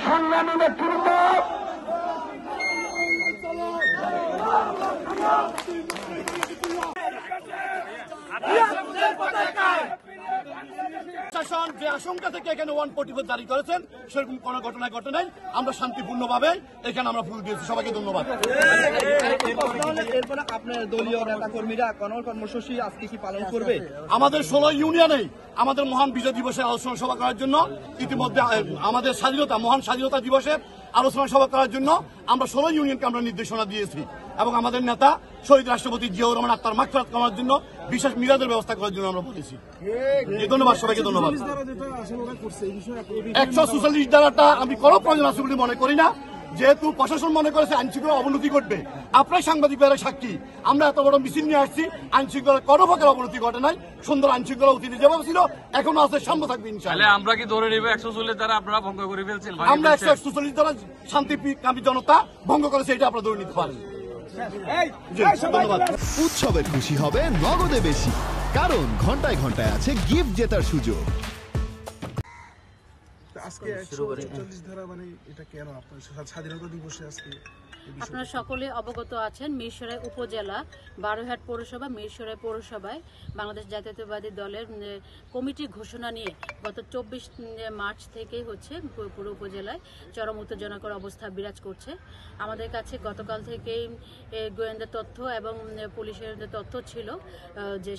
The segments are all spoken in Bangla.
সংগ্রামী নেতৃত্ব প্রশাসন যে আশঙ্কা থেকে এখানে 144 জারি করেছেন সেরকম কোনো ঘটনা ঘটে নাই। আমরা শান্তিপূর্ণভাবে এখানে আমরা ফুল দিয়েছি। সবাইকে ধন্যবাদ। এরপরে আপনার দলীয় নেতা কর্মীরা কোন কর্মসূচি আজকে কি পালন করবে? আমাদের 16 ইউনিয়নে আমাদের মহান বিজয় দিবসে আলোচনা সভা করার জন্য ইতিমধ্যে আমাদের মহান স্বাধীনতা দিবসে আলোচনা সভা করার জন্য আমরা 16 ইউনিয়নকে আমরা নির্দেশনা দিয়েছি এবং আমাদের নেতা শহীদ রাষ্ট্রপতি জিয়াউর রহমান আত্মার মাগফিরাত করার জন্য বিশেষ মিলাদের ব্যবস্থা করার জন্য আমরা বলেছি। ধন্যবাদ, সবাইকে ধন্যবাদ। 144 ধারাটা আমি কোনো প্রয়োজন আছে বলে মনে করি না, যেহেতু প্রশাসন মনে করেছে আইনশৃঙ্খলা অবনতি ঘটবে। আপনার সাংবাদিক ভাইয়ের সাক্ষী, আমরা এত বড় মিছিল নিয়ে আসছি, আইনশৃঙ্খলা কোনো প্রকার অবনতি ঘটে নাই। সুন্দর আইনশৃঙ্খলা অতীতে যেভাবে ছিল এখনো আছে, সামনে থাকবে ইনশাআল্লাহ। আমরা কি ধরে নিব 144 দ্বারা আপনারা ভঙ্গ করে ফেলছেন? আমরা 144 দ্বারা শান্তিকামী জনতা ভঙ্গ করেছে, এটা আপনারা ধরে নিতে পারেন। ধন্যবাদ। উৎসবের খুশি হবে নগদে বেশি, কারণ ঘন্টায় ঘন্টায় আছে গিফট জেতার সুযোগ। আজকে 144 ধারা মানে এটা কেন আপনার স্বাধীনতা দিবসে আজকে? আপনারা সকলে অবগত আছেন, মিরসরাই উপজেলা, বারোহাট পৌরসভা, মিরসরাই পৌরসভায় বাংলাদেশ জাতীয়তাবাদী দলের কমিটি ঘোষণা নিয়ে গত 24 মার্চ থেকেই হচ্ছে পুরো উপজেলায় চরম উত্তেজনাকর অবস্থা বিরাজ করছে। আমাদের কাছে গতকাল থেকেই গোয়েন্দা তথ্য এবং পুলিশের তথ্য ছিল যে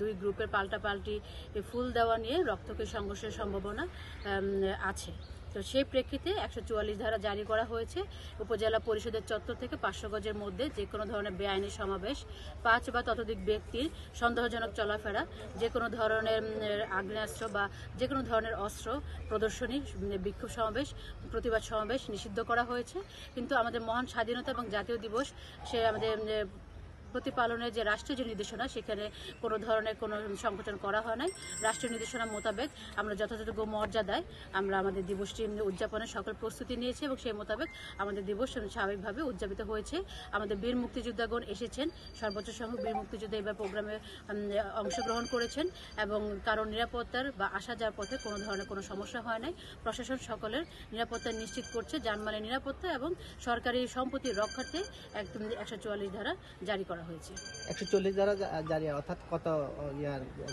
দুই গ্রুপের পাল্টাপাল্টি ফুল দেওয়া নিয়ে রক্তক্ষয়ী সংঘর্ষের সম্ভাবনা আছে। তো সেই প্রেক্ষিতে 144 ধারা জারি করা হয়েছে। উপজেলা পরিষদের চত্বর থেকে 500 গজের মধ্যে যে কোনো ধরনের বেআইনি সমাবেশ, 5 বা ততোধিক ব্যক্তির সন্দেহজনক চলাফেরা, যে কোনো ধরনের আগ্নেয়াস্ত্র বা যে কোনো ধরনের অস্ত্র প্রদর্শনী, বিক্ষোভ সমাবেশ, প্রতিবাদ সমাবেশ নিষিদ্ধ করা হয়েছে। কিন্তু আমাদের মহান স্বাধীনতা এবং জাতীয় দিবস সে আমাদের প্রতিপালনের যে রাষ্ট্রীয় যে নির্দেশনা, সেখানে কোনো ধরনের কোনো সংকোচন করা হয় নাই। রাষ্ট্রীয় নির্দেশনা মোতাবেক আমরা যথাযথ মর্যাদায় আমরা আমাদের দিবসটি উদযাপনের সকল প্রস্তুতি নিয়েছি এবং সেই মোতাবেক আমাদের দিবস স্বাভাবিকভাবে উদযাপিত হয়েছে। আমাদের বীর মুক্তিযোদ্ধাগণ এসেছেন, সর্বোচ্চ সংখ্যক বীর মুক্তিযোদ্ধা এবার প্রোগ্রামে অংশগ্রহণ করেছেন এবং কারণ নিরাপত্তার বা আসা যাওয়ার পথে কোনো ধরনের কোনো সমস্যা হয় নাই। প্রশাসন সকলের নিরাপত্তা নিশ্চিত করছে, যানমালের নিরাপত্তা এবং সরকারি সম্পত্তির রক্ষার্থে 144 ধারা জারি করা হয়েছে। 140 ধারা জারি অর্থাৎ কত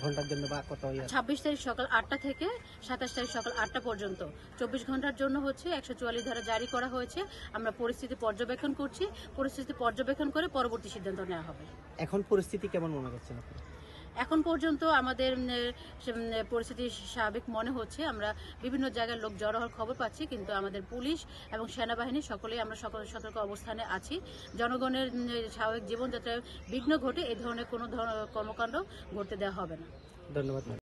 ঘন্টার জন্য বা কত 26 তারিখ সকাল 8টা থেকে 27 তারিখ সকাল 8টা পর্যন্ত 24 ঘন্টার জন্য হচ্ছে 144 ধারা জারি করা হয়েছে। আমরা পরিস্থিতি পর্যবেক্ষণ করছি, পরিস্থিতি পর্যবেক্ষণ করে পরবর্তী সিদ্ধান্ত নেওয়া হবে। এখন পরিস্থিতি কেমন মনে করছেন আপনি? এখন পর্যন্ত আমাদের পরিস্থিতি স্বাভাবিক মনে হচ্ছে। আমরা বিভিন্ন জায়গায় লোক জড়ো হওয়ার খবর পাচ্ছি, কিন্তু আমাদের পুলিশ এবং সেনাবাহিনী সকলেই আমরা সতর্ক অবস্থানে আছি। জনগণের স্বাভাবিক জীবনযাত্রায় বিঘ্ন ঘটে এই ধরনের কোনো কর্মকাণ্ড ঘটতে দেওয়া হবে না। ধন্যবাদ।